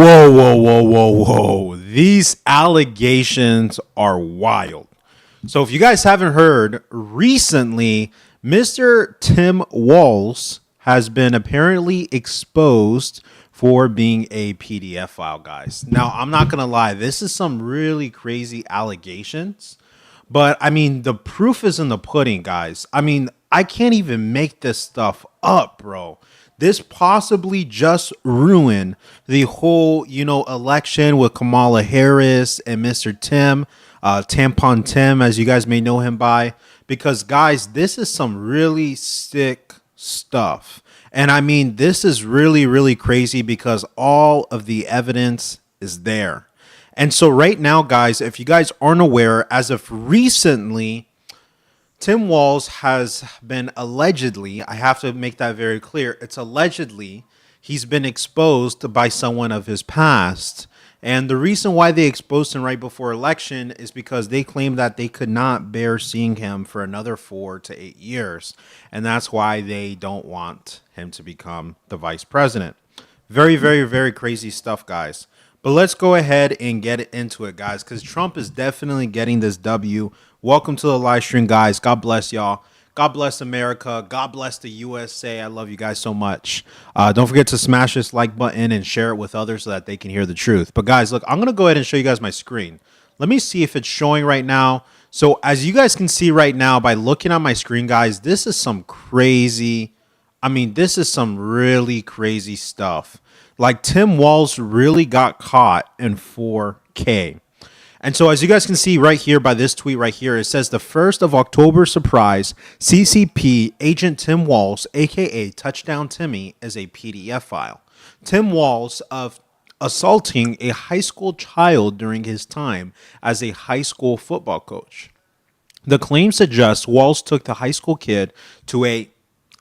Whoa, whoa, whoa, whoa, whoa. These allegations are wild. So, if you guys haven't heard, recently, Mr. Tim Walz has been apparently exposed for being a PDF file, guys. Now, I'm not going to lie, this is some really crazy allegations. But, I mean, the proof is in the pudding, guys. I mean, I can't even make this stuff up, bro. This possibly just ruined the whole, election with Kamala Harris and Mr. Tim, Tampon Tim, as you guys may know him by. Because, guys, this is some really sick stuff. And I mean, this is really, really crazy because all of the evidence is there. And so right now, guys, if you guys aren't aware, as of recently, Tim Walz has been allegedly, I have to make that very clear, it's allegedly, he's been exposed by someone of his past. And the reason why they exposed him right before election is because they claimed that they could not bear seeing him for another 4 to 8 years. And that's why they don't want him to become the vice president. Very, very, very crazy stuff, guys. But let's go ahead and get into it, guys, because Trump is definitely getting this W. Welcome to the live stream, guys. God bless y'all. God bless America. God bless the USA. I love you guys so much. Don't forget to smash this like button and share it with others so that they can hear the truth. But, guys, look, I'm going to go ahead and show you guys my screen. Let me see if it's showing right now. So, as you guys can see right now by looking at my screen, guys, this is some crazy, this is some really crazy stuff. Like, Tim Walz really got caught in 4K. And so as you guys can see right here by this tweet right here, it says the 1st of October surprise, CCP agent Tim Walz, a.k.a. Touchdown Timmy, is a PDF file. Tim Walz of assaulting a high school child during his time as a high school football coach. The claim suggests Walz took the high school kid to a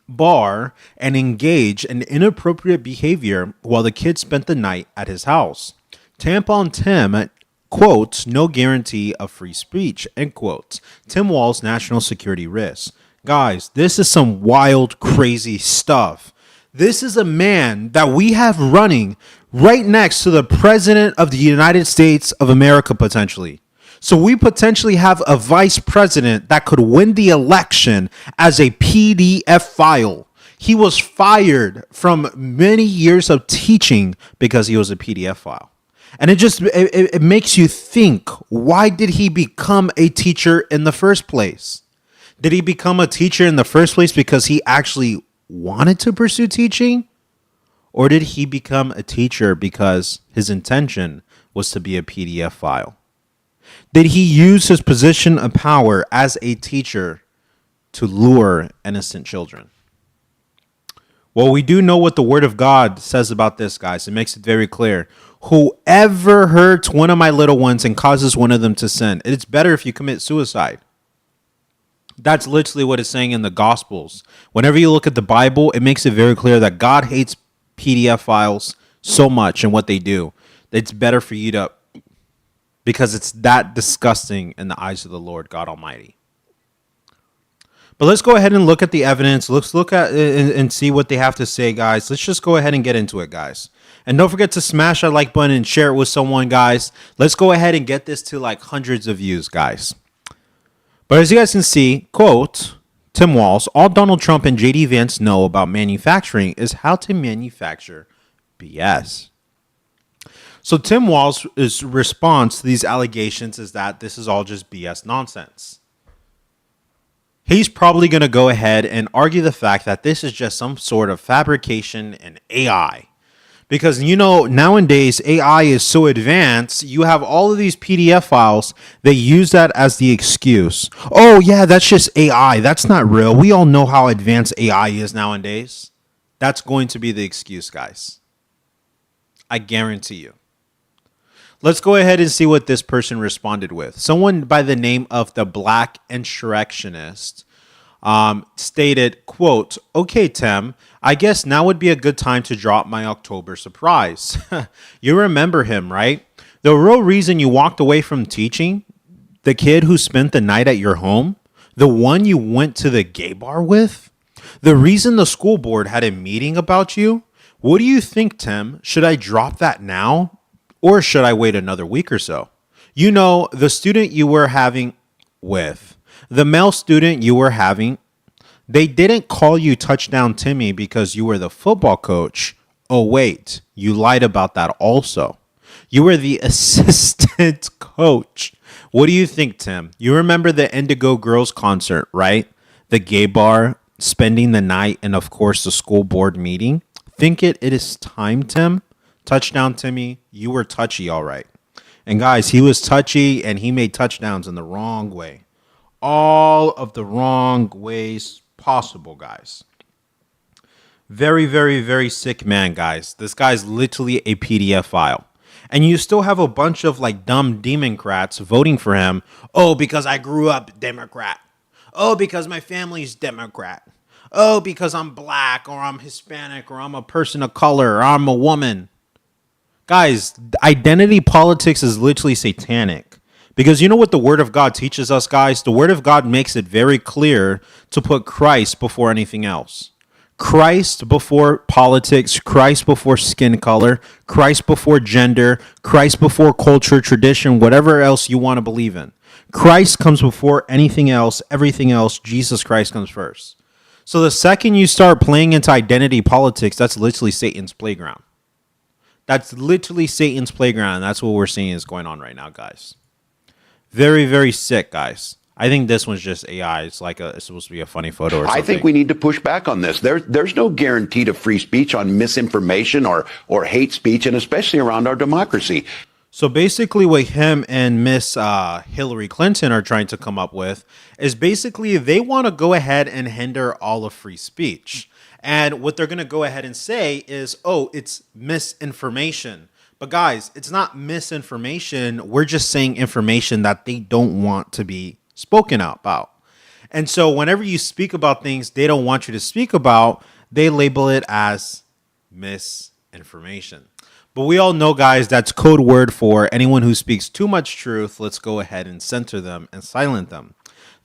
bar and engaged in inappropriate behavior while the kid spent the night at his house. Tampon Tim quotes, no guarantee of free speech, end quotes. Tim Walz, national security risks. Guys, this is some wild, crazy stuff. This is a man that we have running right next to the president of the United States of America, potentially. So we potentially have a vice president that could win the election as a PDF file. He was fired from many years of teaching because he was a PDF file. And it makes you think, why did he become a teacher in the first place? Did he become a teacher in the first place because he actually wanted to pursue teaching? Or did he become a teacher because his intention was to be a PDF file? Did he use his position of power as a teacher to lure innocent children? Well, we do know what the word of God says about this, guys. It makes it very clear. Whoever hurts one of my little ones and causes one of them to sin, it's better if you commit suicide. That's literally what it's saying in the Gospels. Whenever you look at the Bible, it makes it very clear that God hates PDF files so much and what they do. It's better for you to, because it's that disgusting in the eyes of the Lord God Almighty. But let's go ahead and look at the evidence. Let's look at and see what they have to say, guys. Let's just go ahead and get into it, guys. And don't forget to smash that like button and share it with someone, guys. Let's go ahead and get this to like hundreds of views, guys. But as you guys can see, quote, Tim Walz, all Donald Trump and J.D. Vance know about manufacturing is how to manufacture BS. So Tim Walz's response to these allegations is that this is all just BS nonsense. He's probably going to go ahead and argue the fact that this is just some sort of fabrication and AI. Because, nowadays AI is so advanced, you have all of these PDF files, they use that as the excuse. Oh, yeah, that's just AI. That's not real. We all know how advanced AI is nowadays. That's going to be the excuse, guys. I guarantee you. Let's go ahead and see what this person responded with. Someone by the name of the Black Insurrectionist stated, quote, okay, Tim, I guess now would be a good time to drop my October surprise. You remember him, right? The real reason you walked away from teaching, the kid who spent the night at your home, the one you went to the gay bar with, the reason the school board had a meeting about you, What do you think, Tim? Should I drop that now or should I wait another week or so? You know, the student you were having with, the male student you were having, they didn't call you Touchdown Timmy because you were the football coach. Oh, wait, you lied about that also. You were the assistant coach. What do you think, Tim? You remember the Indigo Girls concert, right? The gay bar, spending the night, and of course the school board meeting. Think it is time, Tim? Touchdown Timmy, you were touchy, all right. And guys, he was touchy and he made touchdowns in the wrong way. All of the wrong ways possible, guys. Very, very, very sick man, guys. This guy's literally a PDF file. And you still have a bunch of like dumb Democrats voting for him. Oh, because I grew up Democrat. Oh, because my family's Democrat. Oh, because I'm black or I'm Hispanic or I'm a person of color or I'm a woman. Guys, identity politics is literally satanic. Because you know what the Word of God teaches us, guys? The Word of God makes it very clear to put Christ before anything else. Christ before politics, Christ before skin color, Christ before gender, Christ before culture, tradition, whatever else you want to believe in. Christ comes before anything else, everything else, Jesus Christ comes first. So the second you start playing into identity politics, that's literally Satan's playground. That's literally Satan's playground, and that's what we're seeing is going on right now, guys. Very, very sick, guys. I think this one's just AI. It's like it's supposed to be a funny photo or something. I think we need to push back on this. There's no guarantee to free speech on misinformation or hate speech, and especially around our democracy. So basically what him and Miss Hillary Clinton are trying to come up with is basically they want to go ahead and hinder all of free speech. And what they're going to go ahead and say is, oh, it's misinformation. But guys, it's not misinformation. We're just saying information that they don't want to be spoken about. And so whenever you speak about things they don't want you to speak about, they label it as misinformation. But we all know, guys, that's code word for anyone who speaks too much truth. Let's go ahead and censor them and silence them.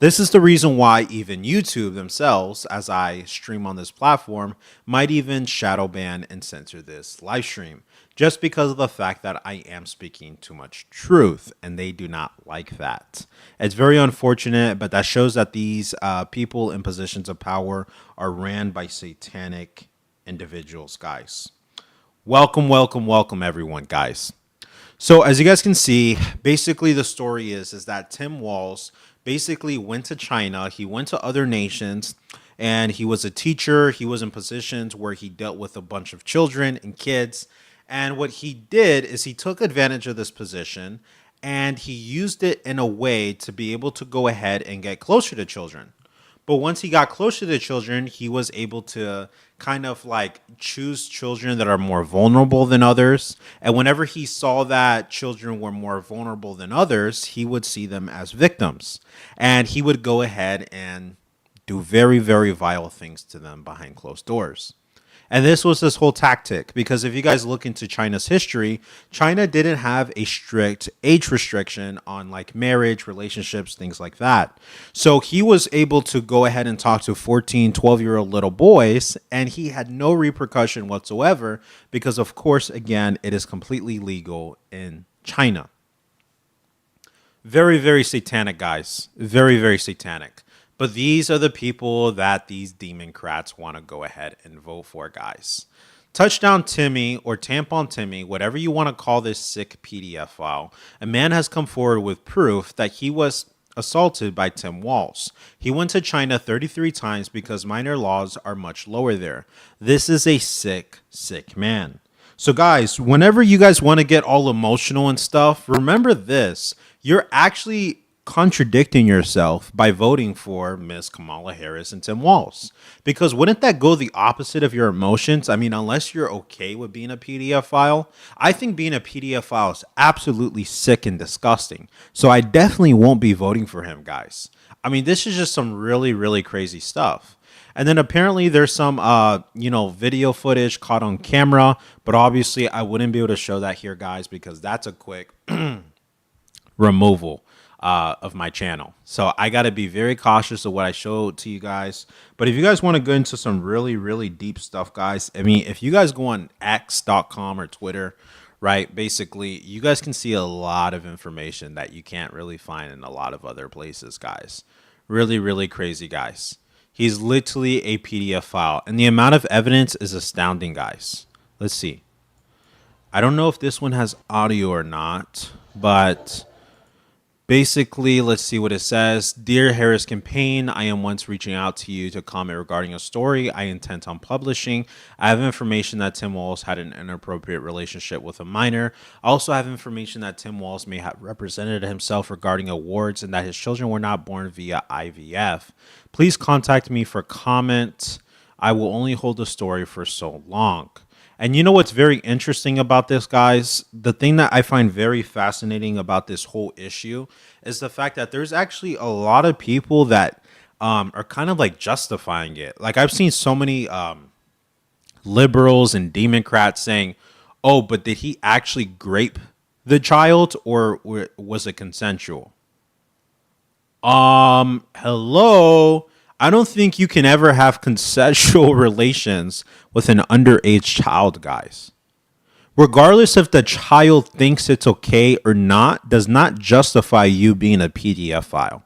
This is the reason why even YouTube themselves, as I stream on this platform, might even shadow ban and censor this live stream, just because of the fact that I am speaking too much truth, and they do not like that. It's very unfortunate, but that shows that these people in positions of power are ran by satanic individuals, guys. Welcome, welcome, welcome, everyone, guys. So as you guys can see, basically the story is that Tim Walz basically went to China. He went to other nations, and he was a teacher. He was in positions where he dealt with a bunch of children and kids. And what he did is he took advantage of this position and he used it in a way to be able to go ahead and get closer to children. But once he got closer to children, he was able to kind of like choose children that are more vulnerable than others. And whenever he saw that children were more vulnerable than others, he would see them as victims. And he would go ahead and do very, very vile things to them behind closed doors. And this was this whole tactic, because if you guys look into China's history, China didn't have a strict age restriction on like marriage, relationships, things like that. So he was able to go ahead and talk to 14, 12-year-old little boys, and he had no repercussion whatsoever because, of course, again, it is completely legal in China. Very, very satanic, guys. Very, very satanic. But these are the people that these Democrats want to go ahead and vote for, guys. Touchdown Timmy or Tampon Timmy, whatever you want to call this sick PDF file, a man has come forward with proof that he was assaulted by Tim Walz. He went to China 33 times because minor laws are much lower there. This is a sick, sick man. So guys, whenever you guys want to get all emotional and stuff, remember this. You're actually contradicting yourself by voting for Miss Kamala Harris and Tim Walz. Because wouldn't that go the opposite of your emotions? I mean, unless you're okay with being a PDF file, I think being a PDF file is absolutely sick and disgusting. So I definitely won't be voting for him, guys. I mean, this is just some really, really crazy stuff. And then apparently there's some, video footage caught on camera, but obviously I wouldn't be able to show that here, guys, because that's a quick removal. of my channel. So I got to be very cautious of what I show to you guys. But if you guys want to go into some really, really deep stuff, guys, I mean, if you guys go on x.com or Twitter, right, basically, you guys can see a lot of information that you can't really find in a lot of other places, guys. Really, really crazy, guys. He's literally a PDF file, and the amount of evidence is astounding, guys. Let's see. I don't know if this one has audio or not, but basically, let's see what it says. Dear Harris campaign, I am once reaching out to you to comment regarding a story I intend on publishing. I have information that Tim Walz had an inappropriate relationship with a minor. I also have information that Tim Walz may have represented himself regarding awards and that his children were not born via IVF. Please contact me for comment. I will only hold the story for so long. And you know what's very interesting about this, guys? The thing that I find very fascinating about this whole issue is the fact that there's actually a lot of people that are kind of like justifying it. Like I've seen so many liberals and Democrats saying, oh, but did he actually grape the child or was it consensual? Hello? I don't think you can ever have consensual relations with an underage child, guys. Regardless if the child thinks it's okay or not, does not justify you being a PDF file.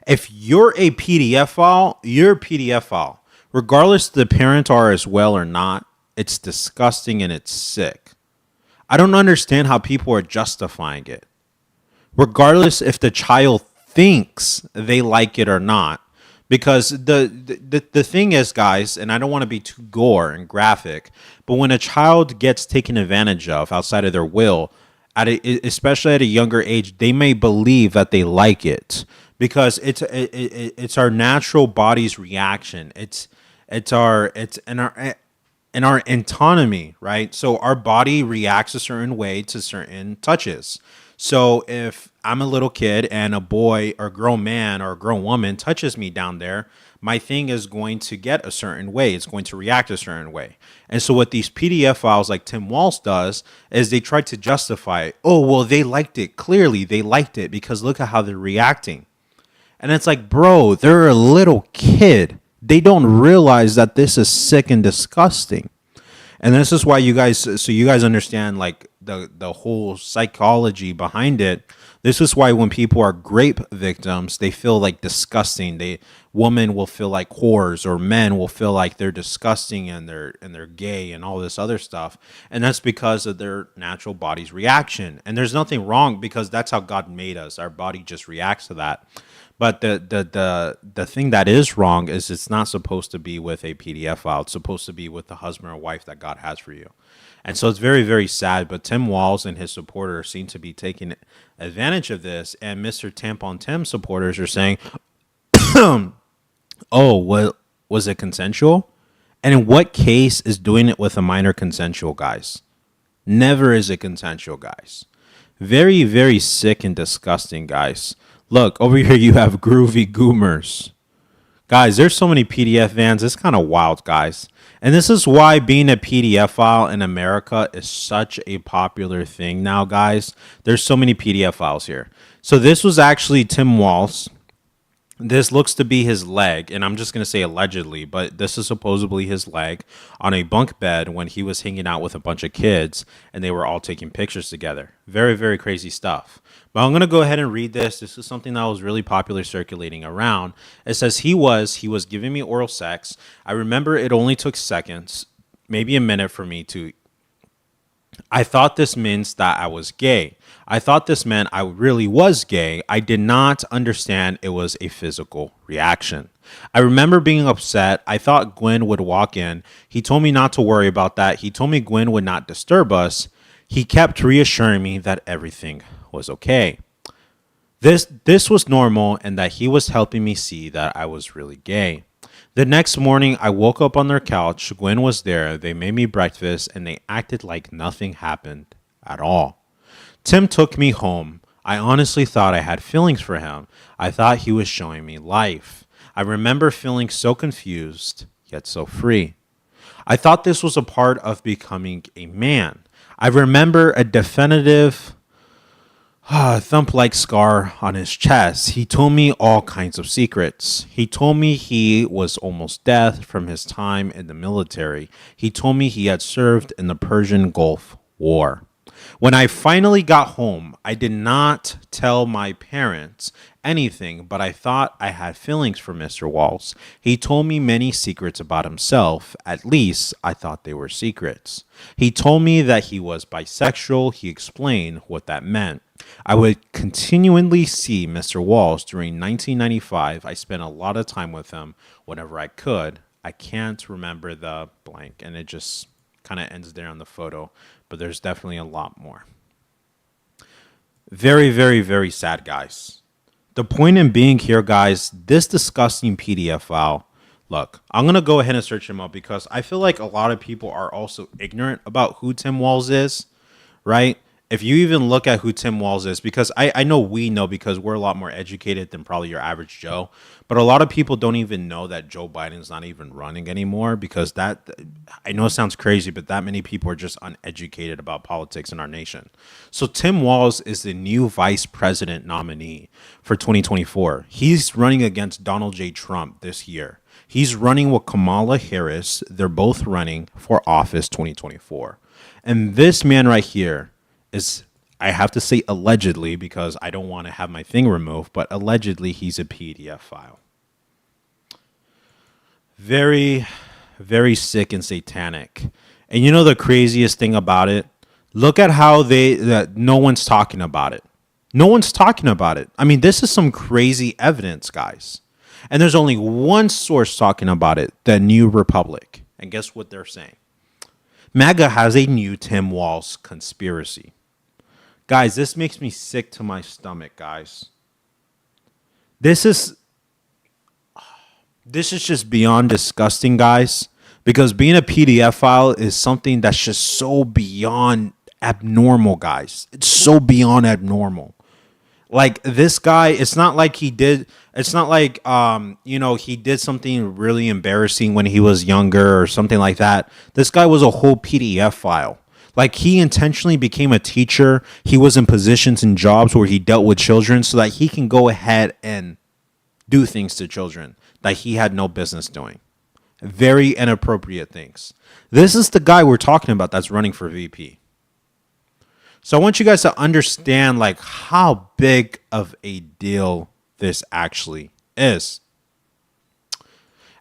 If you're a PDF file, you're a PDF file. Regardless if the parents are as well or not, it's disgusting and it's sick. I don't understand how people are justifying it. Regardless if the child thinks they like it or not. Because the thing is, guys, and I don't want to be too gore and graphic, but when a child gets taken advantage of outside of their will, especially at a younger age, they may believe that they like it because it's our natural body's reaction. It's in our autonomy, right? So our body reacts a certain way to certain touches. So if I'm a little kid and a boy or a grown man or a grown woman touches me down there, my thing is going to get a certain way. It's going to react a certain way. And so what these PDF files like Tim Walz does is they try to justify, oh, well, they liked it. Clearly, they liked it because look at how they're reacting. And it's like, bro, they're a little kid. They don't realize that this is sick and disgusting. And this is why you guys, so you guys understand like the whole psychology behind it. This is why when people are rape victims, they feel like disgusting. Women will feel like whores, or men will feel like they're disgusting and they're gay and all this other stuff. And that's because of their natural body's reaction. And there's nothing wrong because that's how God made us. Our body just reacts to that. But the thing that is wrong is it's not supposed to be with a PDF file. It's supposed to be with the husband or wife that God has for you. And so it's very, very sad. But Tim Walz and his supporters seem to be taking advantage of this. And Mr. Tampon Tim supporters are saying, oh, well, was it consensual? And in what case is doing it with a minor consensual, guys? Never is it consensual, guys. Very, very sick and disgusting, guys. Look, over here you have Groovy Goomers. Guys, there's so many PDF vans. It's kind of wild, guys. And this is why being a PDF file in America is such a popular thing now, guys. There's so many PDF files here. So this was actually Tim Walz. This looks to be his leg, and I'm just going to say allegedly, but this is supposedly his leg on a bunk bed when he was hanging out with a bunch of kids, and they were all taking pictures together. Very, very crazy stuff. But I'm going to go ahead and read this. This is something that was really popular circulating around. It says, he was giving me oral sex. I remember it only took seconds, maybe a minute for me to... I thought this means that I was gay. I thought this meant I really was gay. I did not understand it was a physical reaction. I remember being upset. I thought Gwen would walk in. He told me not to worry about that. He told me Gwen would not disturb us. He kept reassuring me that everything was okay. This was normal and that he was helping me see that I was really gay. The next morning, I woke up on their couch. Gwen was there. They made me breakfast, and they acted like nothing happened at all. Tim took me home. I honestly thought I had feelings for him. I thought he was showing me life. I remember feeling so confused, yet so free. I thought this was a part of becoming a man. I remember a definitive thump-like scar on his chest. He told me all kinds of secrets. He told me he was almost dead from his time in the military. He told me he had served in the Persian Gulf War. When I finally got home, I did not tell my parents anything, but I thought I had feelings for Mr. Walz. He told me many secrets about himself. At least I thought they were secrets. He told me that he was bisexual. He explained what that meant. I would continually see Mr. Walz during 1995. I spent a lot of time with him whenever I could. I can't remember the blank, and it just kind of ends there on the photo, but there's definitely a lot more. Very, very, very sad, guys. The point in being here, guys, this disgusting PDF file. Look, I'm going to go ahead and search him up because I feel like a lot of people are also ignorant about who Tim Walz is, right? If you even look at who Tim Walz is, because I know we know because we're a lot more educated than probably your average Joe, but a lot of people don't even know that Joe Biden's not even running anymore because that, I know it sounds crazy, but that many people are just uneducated about politics in our nation. So Tim Walz is the new vice president nominee for 2024. He's running against Donald J. Trump this year. He's running with Kamala Harris. They're both running for office 2024. And this man right here is, I have to say allegedly because I don't want to have my thing removed, but allegedly he's a PDF file. Very, very sick and satanic. And you know the craziest thing about it? Look at how that no one's talking about it. No one's talking about it. I mean, this is some crazy evidence, guys. And there's only one source talking about it, the New Republic. And guess what they're saying? MAGA has a new Tim Walz conspiracy. Guys, this makes me sick to my stomach, guys. This is just beyond disgusting, guys, because being a PDF file is something that's just so beyond abnormal, guys. It's so beyond abnormal. Like this guy, it's not like he did something really embarrassing when he was younger or something like that. This guy was a whole PDF file. Like he intentionally became a teacher. He was in positions and jobs where he dealt with children so that he can go ahead and do things to children that he had no business doing. Very inappropriate things. This is the guy we're talking about that's running for VP. So I want you guys to understand like how big of a deal this actually is.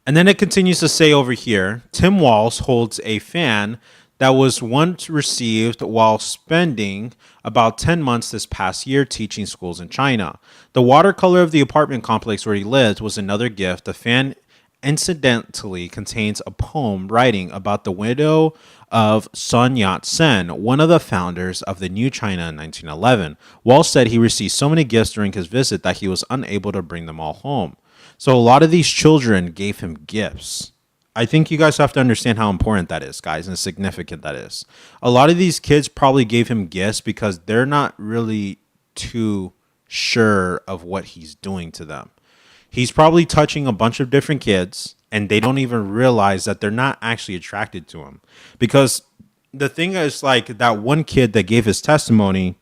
And then it continues to say over here, Tim Walz holds a fan that was once received while spending about 10 months this past year teaching schools in China. The watercolor of the apartment complex where he lived was another gift. The fan incidentally contains a poem writing about the widow of Sun Yat-sen, one of the founders of the New China in 1911. Walz said he received so many gifts during his visit that he was unable to bring them all home. So a lot of these children gave him gifts. I think you guys have to understand how important that is, guys, and significant that is. A lot of these kids probably gave him gifts because they're not really too sure of what he's doing to them. He's probably touching a bunch of different kids, and they don't even realize that they're not actually attracted to him. Because the thing is, like, that one kid that gave his testimony,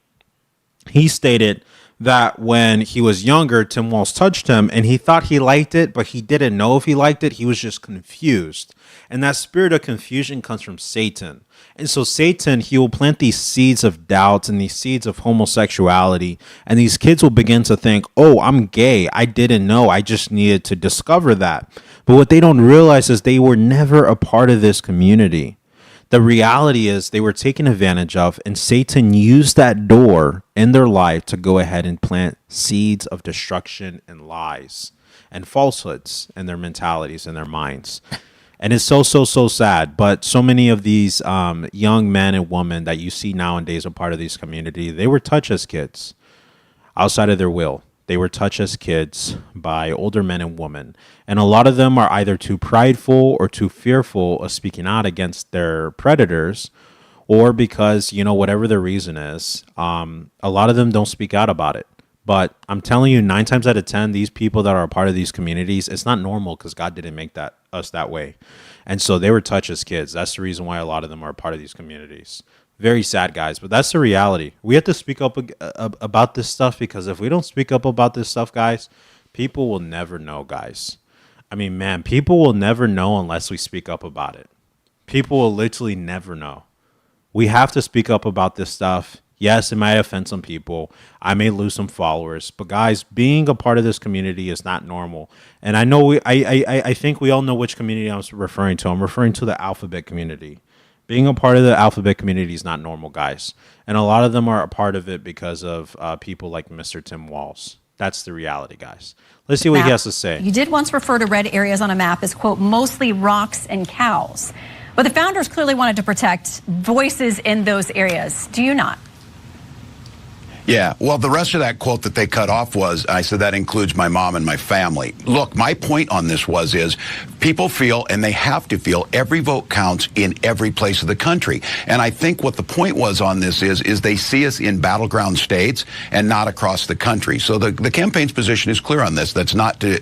he stated that when he was younger, Tim Walz touched him and he thought he liked it, but he didn't know if he liked it. He was just confused. And that spirit of confusion comes from Satan. And so Satan, he will plant these seeds of doubt and these seeds of homosexuality. And these kids will begin to think, oh, I'm gay. I didn't know. I just needed to discover that. But what they don't realize is they were never a part of this community. The reality is they were taken advantage of, and Satan used that door in their life to go ahead and plant seeds of destruction and lies and falsehoods in their mentalities and their minds. And it's so sad. But so many of these young men and women that you see nowadays are part of these community, they were touched as kids outside of their will. They were touched as kids by older men and women. And a lot of them are either too prideful or too fearful of speaking out against their predators, or because, you know, whatever the reason is, a lot of them don't speak out about it. But I'm telling you, 9 times out of 10, these people that are a part of these communities, it's not normal because God didn't make us that way. And so they were touched as kids. That's the reason why a lot of them are a part of these communities. Very sad, guys, but that's the reality. We have to speak up about this stuff, because if we don't speak up about this stuff, guys, people will never know, guys. I mean, man, people will never know unless we speak up about it. People will literally never know. We have to speak up about this stuff. Yes, it might offend some people. I may lose some followers, but guys, being a part of this community is not normal. And I know I think we all know which community I'm referring to. I'm referring to the alphabet community. Being a part of the alphabet community is not normal, guys. And a lot of them are a part of it because of people like Mr. Tim Walz. That's the reality, guys. Let's see what he has to say. You did once refer to red areas on a map as, quote, mostly rocks and cows. But the founders clearly wanted to protect voices in those areas. Do you not? Yeah, well, the rest of that quote that they cut off was, I said, that includes my mom and my family. Look, my point on this is people feel, and they have to feel, every vote counts in every place of the country. And I think what the point was on this is they see us in battleground states and not across the country. So the campaign's position is clear on this. That's not to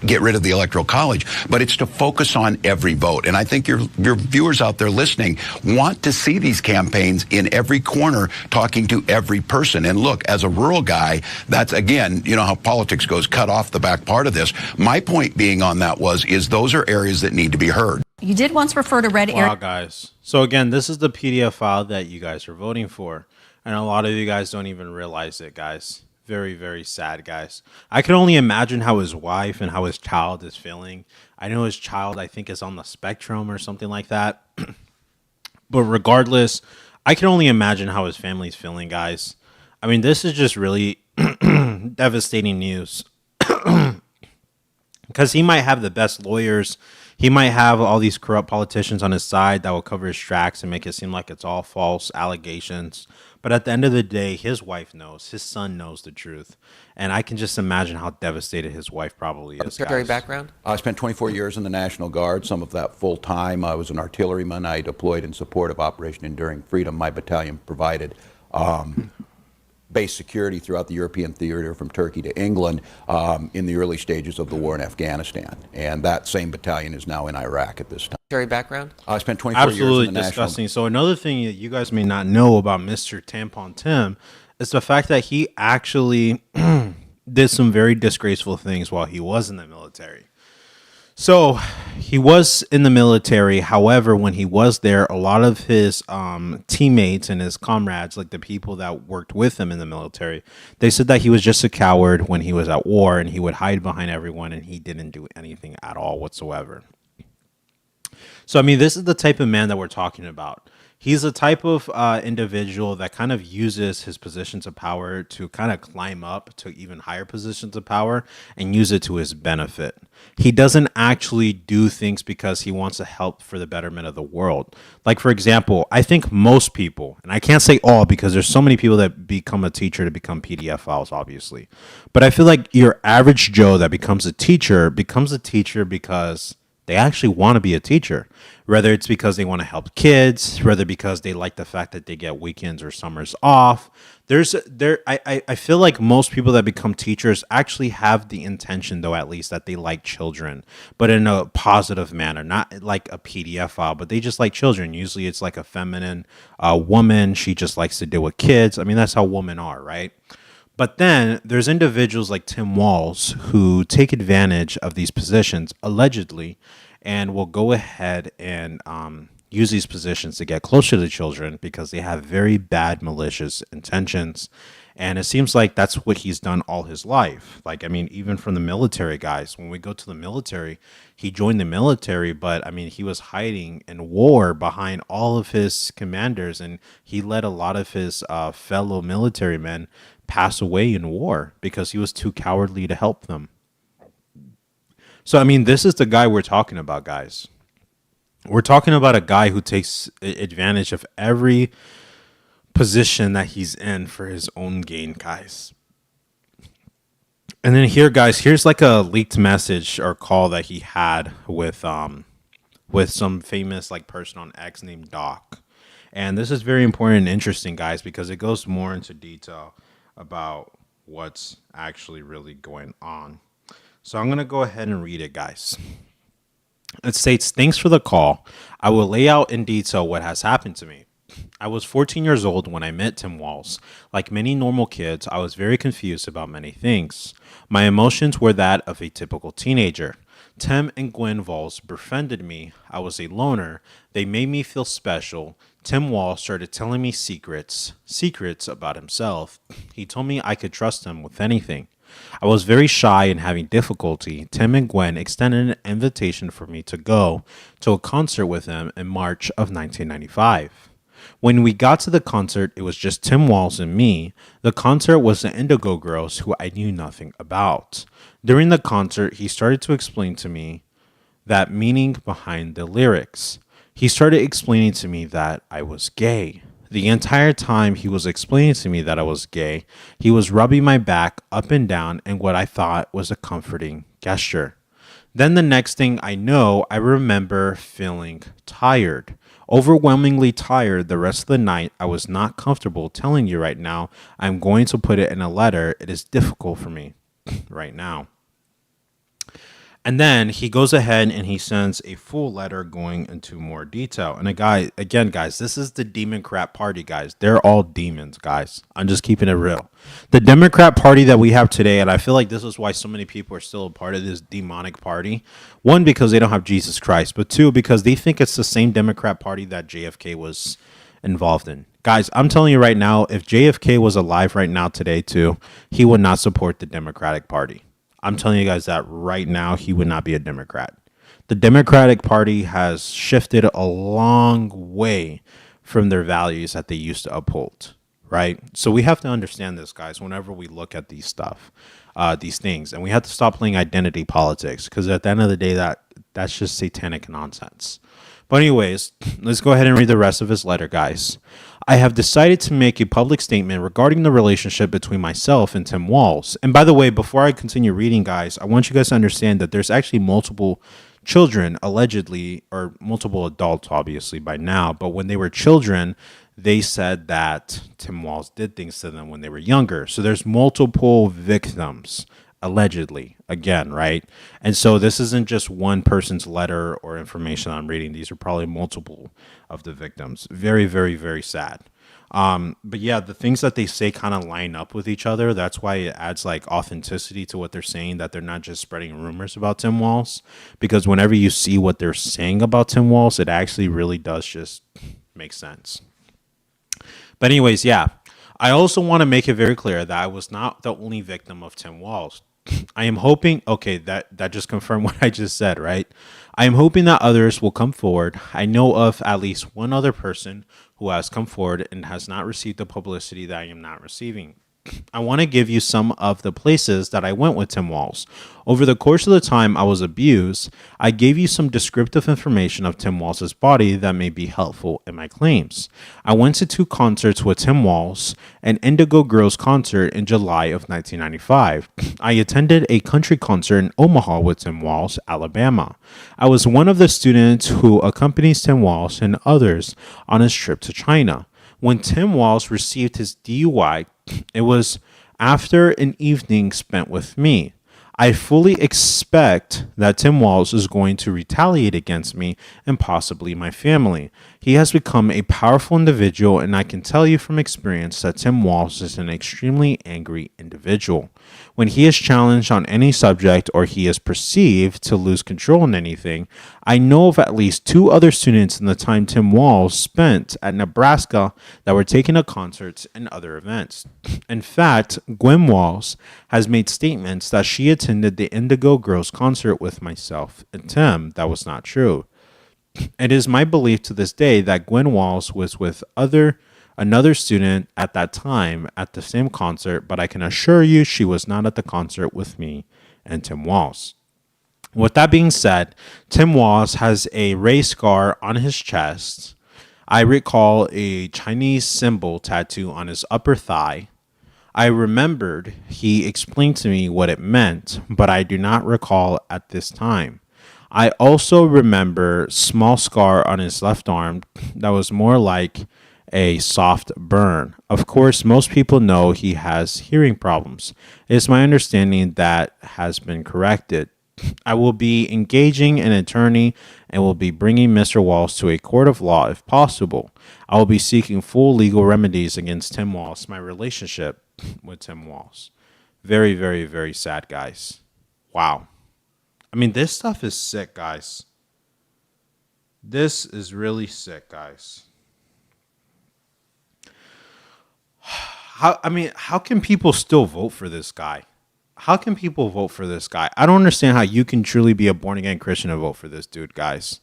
get rid of the Electoral College, but it's to focus on every vote. And I think your viewers out there listening want to see these campaigns in every corner talking to every person. And look, as a rural guy, that's, again, you know how politics goes, cut off the back part of this. My point being on that is those are areas that need to be heard. You did once refer to red areas. Wow, guys. So again, this is the PDF file that you guys are voting for. And a lot of you guys don't even realize it, guys. Very, very sad, guys. I can only imagine how his wife and how his child is feeling. I know his child, I think, is on the spectrum or something like that. But regardless, I can only imagine how his family's feeling, guys. I mean, this is just really devastating news. Because he might have the best lawyers. He might have all these corrupt politicians on his side that will cover his tracks and make it seem like it's all false allegations. But at the end of the day, his wife knows. His son knows the truth. And I can just imagine how devastated his wife probably is. Military background? I spent 24 years in the National Guard, some of that full time. I was an artilleryman. I deployed in support of Operation Enduring Freedom. My battalion provided base security throughout the European theater from Turkey to England in the early stages of the war in Afghanistan. And that same battalion is now in Iraq at this time. Military background? I spent 24 years in the Absolutely disgusting. So another thing that you guys may not know about Mr. Tampon Tim is the fact that he actually did some very disgraceful things while he was in the military. So he was in the military. However, when he was there, a lot of his teammates and his comrades, like the people that worked with him in the military, they said that he was just a coward when he was at war and he would hide behind everyone and he didn't do anything at all whatsoever. So, I mean, this is the type of man that we're talking about. He's the type of individual that kind of uses his positions of power to kind of climb up to even higher positions of power and use it to his benefit. He doesn't actually do things because he wants to help for the betterment of the world. Like, for example, I think most people, and I can't say all because there's so many people that become a teacher to become PDF files, obviously. But I feel like your average Joe that becomes a teacher because they actually want to be a teacher, whether it's because they want to help kids, whether because they like the fact that they get weekends or summers off. I feel like most people that become teachers actually have the intention, though, at least, that they like children, but in a positive manner, not like a PDF file, but they just like children. Usually it's like a feminine woman. She just likes to deal with kids. I mean, that's how women are, right? But then there's individuals like Tim Walz who take advantage of these positions, allegedly, and will go ahead and use these positions to get closer to children because they have very bad malicious intentions. And it seems like that's what he's done all his life. Like, I mean, even from the military guys, when we go to the military, he joined the military, but I mean, he was hiding in war behind all of his commanders, and he let a lot of his fellow military men pass away in war because he was too cowardly to help them. So, I mean, this is the guy we're talking about, guys. We're talking about a guy who takes advantage of every position that he's in for his own gain, guys. And then here, guys, here's like a leaked message or call that he had with some famous like person on X named Doc. And this is very important and interesting, guys, because it goes more into detail about what's actually really going on. So I'm going to go ahead and read it, guys. It states, "Thanks for the call. I will lay out in detail what has happened to me. I was 14 years old when I met Tim Walz. Like many normal kids, I was very confused about many things. My emotions were that of a typical teenager. Tim and Gwen Walz befriended me. I was a loner. They made me feel special. Tim Walz started telling me secrets about himself. He told me I could trust him with anything. I was very shy and having difficulty. Tim and Gwen extended an invitation for me to go to a concert with them in March of 1995. When we got to the concert, it was just Tim Walz and me. The concert was the Indigo Girls, who I knew nothing about. During the concert, he started to explain to me that meaning behind the lyrics. He started explaining to me that I was gay. The entire time he was explaining to me that I was gay, he was rubbing my back up and down in what I thought was a comforting gesture. Then the next thing I know, I remember feeling tired. Overwhelmingly tired the rest of the night. I was not comfortable telling you right now. I'm going to put it in a letter. It is difficult for me right now. And then he goes ahead and he sends a full letter going into more detail. And guys, this is the Democrat Party, guys. They're all demons, guys. I'm just keeping it real. The Democrat Party that we have today, and I feel like this is why so many people are still a part of this demonic party. One, because they don't have Jesus Christ, but two, because they think it's the same Democrat Party that JFK was involved in. Guys, I'm telling you right now, if JFK was alive right now today too, he would not support the Democratic Party. I'm telling you guys that right now, he would not be a Democrat. The Democratic Party has shifted a long way from their values that they used to uphold, right? So we have to understand this, guys, whenever we look at these things. And we have to stop playing identity politics, because at the end of the day, that's just satanic nonsense. But anyways, let's go ahead and read the rest of his letter, guys. I have decided to make a public statement regarding the relationship between myself and Tim Walz. And by the way, before I continue reading, guys, I want you guys to understand that there's actually multiple children, allegedly, or multiple adults, obviously, by now. But when they were children, they said that Tim Walz did things to them when they were younger. So there's multiple victims, allegedly, again, right? And so this isn't just one person's letter or information I'm reading. These are probably multiple of the victims. Very, very, very sad. But yeah, the things that they say kind of line up with each other. That's why it adds like authenticity to what they're saying, that they're not just spreading rumors about Tim Walz. Because whenever you see what they're saying about Tim Walz, it actually really does just make sense. But anyways, yeah, I also want to make it very clear that I was not the only victim of Tim Walz. I am hoping, okay, that just confirmed what I just said, right? I am hoping that others will come forward. I know of at least one other person who has come forward and has not received the publicity that I am not receiving. I want to give you some of the places that I went with Tim Walz. Over the course of the time I was abused, I gave you some descriptive information of Tim Walz's body that may be helpful in my claims. I went to 2 concerts with Tim Walz, an Indigo Girls concert in July of 1995. I attended a country concert in Omaha with Tim Walz, Alabama. I was one of the students who accompanies Tim Walz and others on his trip to China. When Tim Walz received his DUI, it was after an evening spent with me. I fully expect that Tim Walz is going to retaliate against me and possibly my family. He has become a powerful individual, and I can tell you from experience that Tim Walz is an extremely angry individual. When he is challenged on any subject or he is perceived to lose control in anything, I know of at least 2 other students in the time Tim Walz spent at Nebraska that were taken to concerts and other events. In fact, Gwen Walz has made statements that she attended the Indigo Girls concert with myself and Tim. That was not true. It is my belief to this day that Gwen Walz was with another student at that time at the same concert, but I can assure you she was not at the concert with me and Tim Walz. With that being said, Tim Walz has a race scar on his chest. I recall a Chinese symbol tattoo on his upper thigh. I remembered he explained to me what it meant, but I do not recall at this time. I also remember small scar on his left arm that was more like a soft burn. Of course, most people know he has hearing problems. It is my understanding that has been corrected. I will be engaging an attorney and will be bringing Mr. Walz to a court of law if possible. I will be seeking full legal remedies against Tim Walz, my relationship with Tim Walz. Very, very, very sad, guys. Wow. I mean, this stuff is sick, guys. This is really sick, guys. How can people still vote for this guy? How can people vote for this guy? I don't understand how you can truly be a born-again Christian and vote for this dude, guys.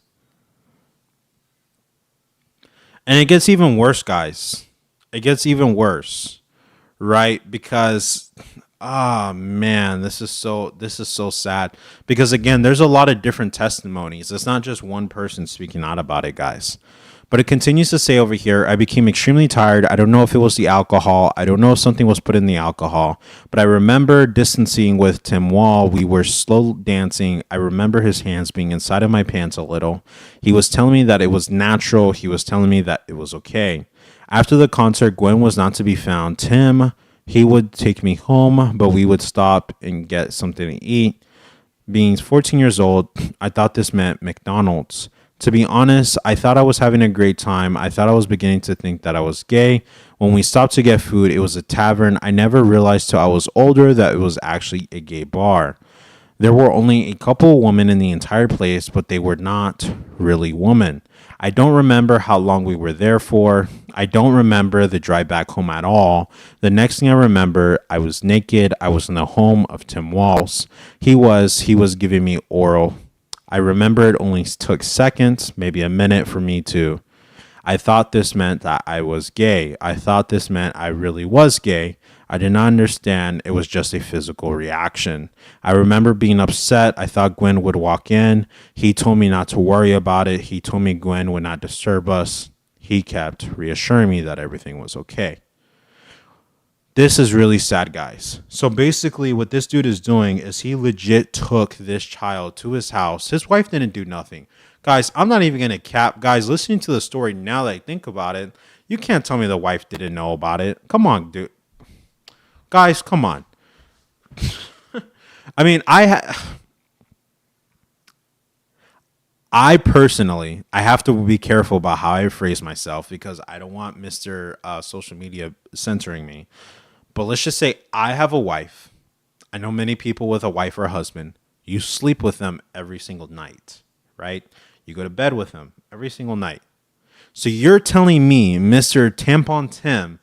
And it gets even worse, guys. It gets even worse, right? Because, man, this is so sad. Because again, there's a lot of different testimonies. It's not just one person speaking out about it, guys. But it continues to say over here, I became extremely tired. I don't know if it was the alcohol. I don't know if something was put in the alcohol. But I remember distancing with Tim Wall. We were slow dancing. I remember his hands being inside of my pants a little. He was telling me that it was natural. He was telling me that it was okay. After the concert, Gwen was not to be found. Tim, he would take me home, but we would stop and get something to eat. Being 14 years old, I thought this meant McDonald's. To be honest, I thought I was having a great time. I thought I was beginning to think that I was gay. When we stopped to get food, it was a tavern. I never realized till I was older that it was actually a gay bar. There were only a couple women in the entire place, but they were not really women. I don't remember how long we were there for. I don't remember the drive back home at all. The next thing I remember, I was naked. I was in the home of Tim Walz. He was giving me oral. I remember it only took seconds, maybe a minute for me to. I thought this meant that I was gay. I thought this meant I really was gay. I did not understand. It was just a physical reaction. I remember being upset. I thought Gwen would walk in. He told me not to worry about it. He told me Gwen would not disturb us. He kept reassuring me that everything was okay. This is really sad, guys. So basically what this dude is doing is he legit took this child to his house. His wife didn't do nothing. Guys, I'm not even going to cap. Guys, listening to the story now that I think about it, you can't tell me the wife didn't know about it. Come on, dude. Guys, come on. I mean, I personally, I have to be careful about how I phrase myself because I don't want Mr. Social Media censoring me. But let's just say I have a wife. I know many people with a wife or a husband. You sleep with them every single night, right? You go to bed with them every single night. So you're telling me Mr. Tampon Tim,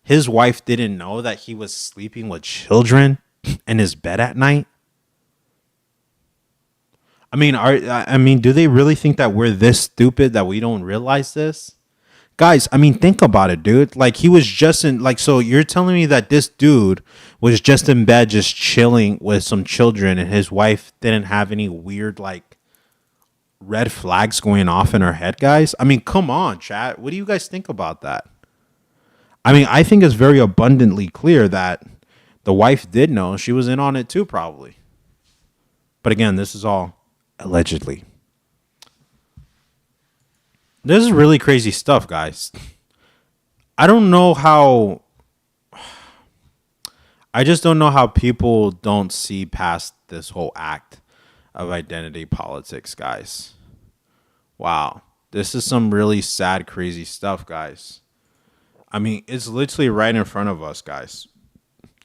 his wife didn't know that he was sleeping with children in his bed at night? I mean, do they really think that we're this stupid that we don't realize this? Guys, I mean, think about it, dude. Like, he was just in, like, so you're telling me that this dude was just in bed, just chilling with some children, and his wife didn't have any weird, like, red flags going off in her head, guys? I mean, come on, chat. What do you guys think about that? I mean, I think it's very abundantly clear that the wife did know. She was in on it too, probably. But again, this is all allegedly. This is really crazy stuff, guys. I don't know how. I just don't know how people don't see past this whole act of identity politics, guys. Wow. This is some really sad, crazy stuff, guys. I mean, it's literally right in front of us, guys.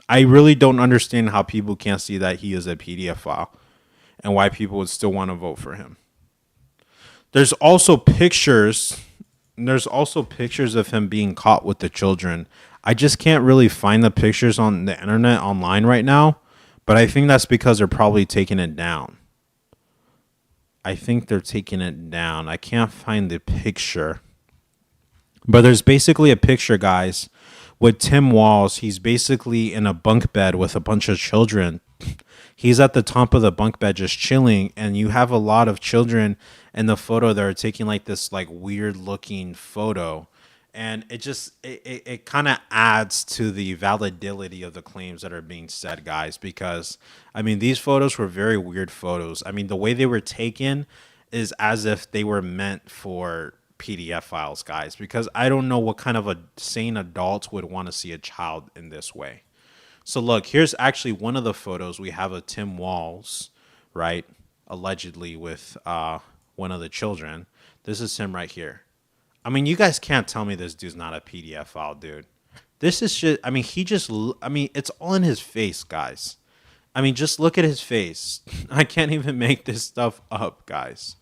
I really don't understand how people can't see that he is a pedophile and why people would still want to vote for him. There's also pictures of him being caught with the children. I just can't really find the pictures on the internet online right now, but I think that's because they're probably taking it down. I think they're taking it down. I can't find the picture. But there's basically a picture, guys, with Tim Walz. He's basically in a bunk bed with a bunch of children. He's at the top of the bunk bed just chilling, and you have a lot of children in the photo that are taking like this like weird looking photo. And it just it kind of adds to the validity of the claims that are being said, guys, because I mean, these photos were very weird photos. I mean, the way they were taken is as if they were meant for PDF files, guys, because I don't know what kind of a sane adult would want to see a child in this way. So look, here's actually one of the photos we have of Tim Walz, right? Allegedly with one of the children. This is him right here. I mean, you guys can't tell me this dude's not a PDF file, dude. This is shit. I mean, it's all in his face, guys. I mean, just look at his face. I can't even make this stuff up, guys.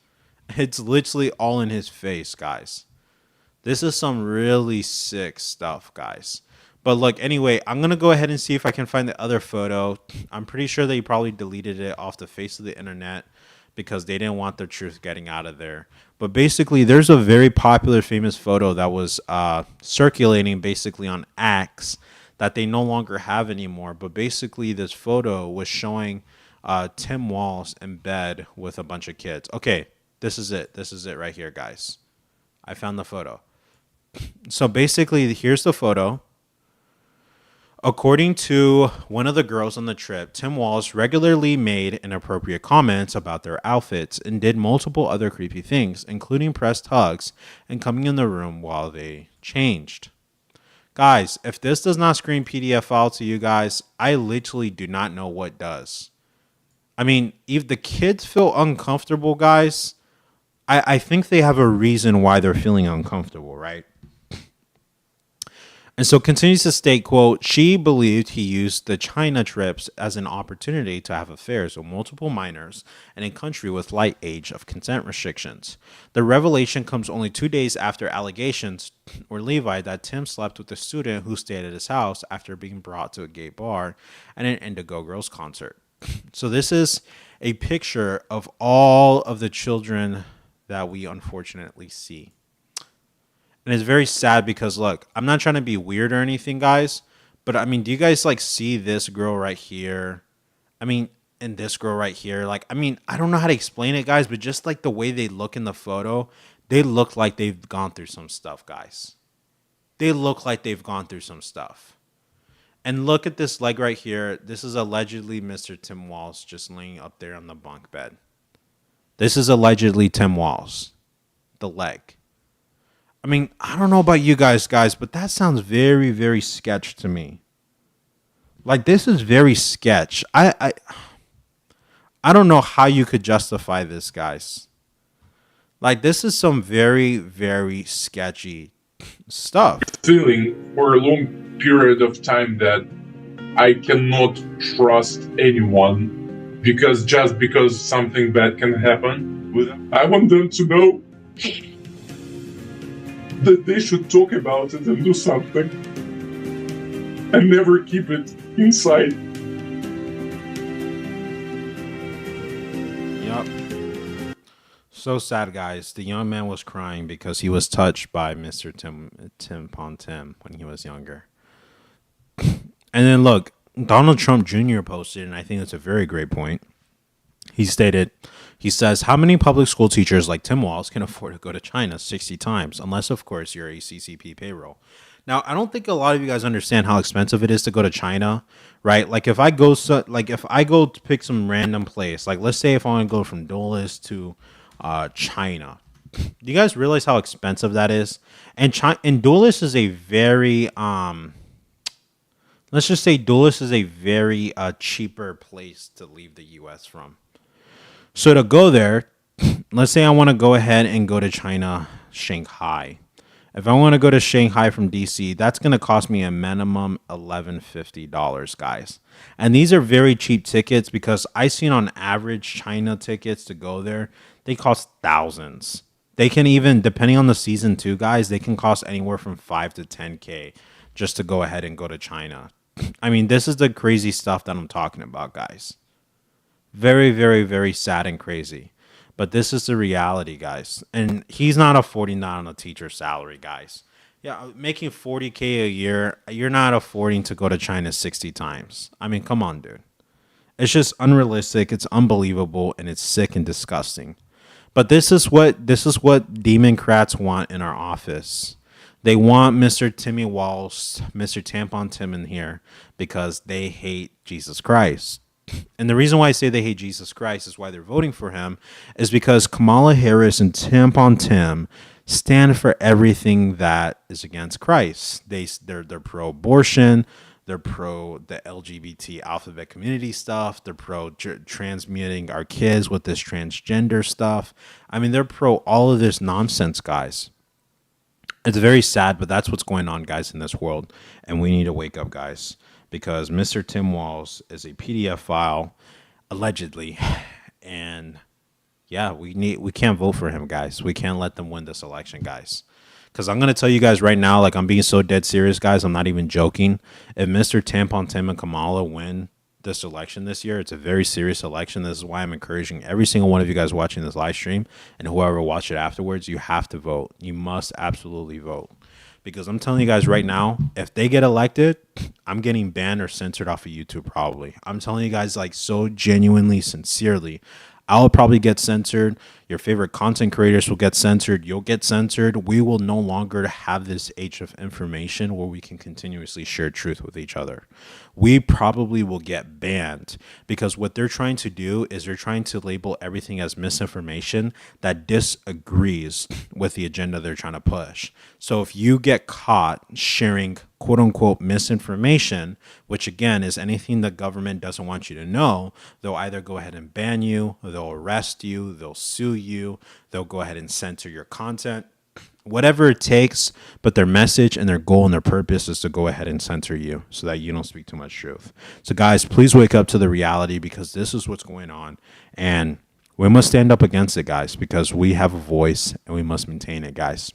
It's literally all in his face, guys. This is some really sick stuff, guys. But look, anyway, I'm going to go ahead and see if I can find the other photo. I'm pretty sure they probably deleted it off the face of the internet because they didn't want the truth getting out of there. But basically, there's a very popular, famous photo that was circulating basically on X that they no longer have anymore. But basically, this photo was showing Tim Walz in bed with a bunch of kids. Okay, this is it. This is it right here, guys. I found the photo. So basically, here's the photo. According to one of the girls on the trip, Tim Walz regularly made inappropriate comments about their outfits and did multiple other creepy things, including pressed hugs and coming in the room while they changed. Guys, if this does not scream PDF file to you guys, I literally do not know what does. I mean, if the kids feel uncomfortable, guys, I think they have a reason why they're feeling uncomfortable, right? And so continues to state, quote, she believed he used the China trips as an opportunity to have affairs with multiple minors in a country with light age of consent restrictions. The revelation comes only 2 days after allegations were levied that Tim slept with a student who stayed at his house after being brought to a gay bar at an Indigo Girls concert. So this is a picture of all of the children that we unfortunately see. And it's very sad because, look, I'm not trying to be weird or anything, guys. But, I mean, do you guys, like, see this girl right here? I mean, and this girl right here. Like, I mean, I don't know how to explain it, guys. But just, like, the way they look in the photo, they look like they've gone through some stuff, guys. They look like they've gone through some stuff. And look at this leg right here. This is allegedly Mr. Tim Walz just laying up there on the bunk bed. This is allegedly Tim Walz. The leg. I mean, I don't know about you guys, but that sounds very, very sketch to me. Like, this is very sketch. I don't know how you could justify this, guys. Like, this is some very, very sketchy stuff. Feeling for a long period of time that I cannot trust anyone because something bad can happen. I want them to know that they should talk about it and do something and never keep it inside. Yep. So sad, guys. The young man was crying because he was touched by Mr. Tim when he was younger. And then look, Donald Trump Jr. posted, and I think that's a very great point. He says, how many public school teachers like Tim Walz can afford to go to China 60 times, unless, of course, you're a CCP payroll? Now, I don't think a lot of you guys understand how expensive it is to go to China, right? Like, if I go to pick some random place, like, let's say if I want to go from Dulles to China, do you guys realize how expensive that is? And Dulles is a very, let's just say Dulles is a very cheaper place to leave the U.S. from. So to go there, let's say I want to go ahead and go to China, Shanghai. If I want to go to Shanghai from DC, that's going to cost me a minimum $1,150, guys. And these are very cheap tickets because I've seen on average China tickets to go there, they cost thousands. They can even, depending on the season too, guys, they can cost anywhere from $5,000 to $10,000 just to go ahead and go to China. I mean, this is the crazy stuff that I'm talking about, guys. Very, very, very sad and crazy. But this is the reality, guys. And he's not affording that on a teacher's salary, guys. Yeah, making $40,000 a year, you're not affording to go to China 60 times. I mean, come on, dude. It's just unrealistic. It's unbelievable, and it's sick and disgusting. But this is what Democrats want in our office. They want Mr. Timmy Walz, Mr. Tampon Tim in here because they hate Jesus Christ. And the reason why I say they hate Jesus Christ is why they're voting for him is because Kamala Harris and Tampon Tim stand for everything that is against Christ. They're pro-abortion. They're pro the LGBT alphabet community stuff. They're pro transmuting our kids with this transgender stuff. I mean, they're pro all of this nonsense, guys. It's very sad, but that's what's going on, guys, in this world. And we need to wake up, guys, because Mr. Tim Walz is a PDF file, allegedly. And yeah, we can't vote for him, guys. We can't let them win this election, guys. Because I'm going to tell you guys right now, like, I'm being so dead serious, guys. I'm not even joking. If Mr. Tampon Tim and Kamala win this election this year, it's a very serious election. This is why I'm encouraging every single one of you guys watching this live stream and whoever watch it afterwards, you have to vote. You must absolutely vote. Because I'm telling you guys right now, if they get elected, I'm getting banned or censored off of YouTube probably. I'm telling you guys, like, so genuinely, sincerely. I'll probably get censored. Your favorite content creators will get censored. You'll get censored. We will no longer have this age of information where we can continuously share truth with each other. We probably will get banned because what they're trying to do is they're trying to label everything as misinformation that disagrees with the agenda they're trying to push. So if you get caught sharing quote unquote misinformation, which again is anything the government doesn't want you to know, they'll either go ahead and ban you, they'll arrest you, they'll sue you, they'll go ahead and censor your content, whatever it takes. But their message and their goal and their purpose is to go ahead and censor you so that you don't speak too much truth. So guys, please wake up to the reality because this is what's going on. And we must stand up against it, guys, because we have a voice and we must maintain it, guys.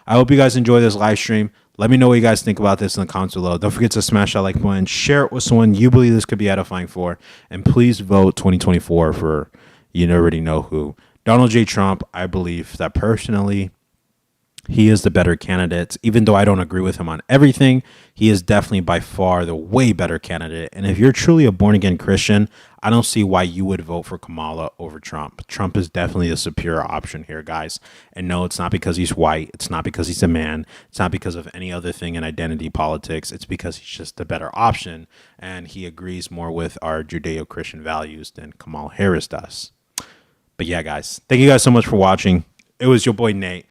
I hope you guys enjoy this live stream. Let me know what you guys think about this in the comments below. Don't forget to smash that like button. Share it with someone you believe this could be edifying for. And please vote 2024 for you already know who. Donald J. Trump. I believe that personally, he is the better candidate. Even though I don't agree with him on everything, he is definitely by far the way better candidate. And if you're truly a born-again Christian, I don't see why you would vote for Kamala over Trump. Trump is definitely a superior option here, guys. And no, it's not because he's white. It's not because he's a man. It's not because of any other thing in identity politics. It's because he's just the better option. And he agrees more with our Judeo-Christian values than Kamala Harris does. But yeah, guys, thank you guys so much for watching. It was your boy, Nate.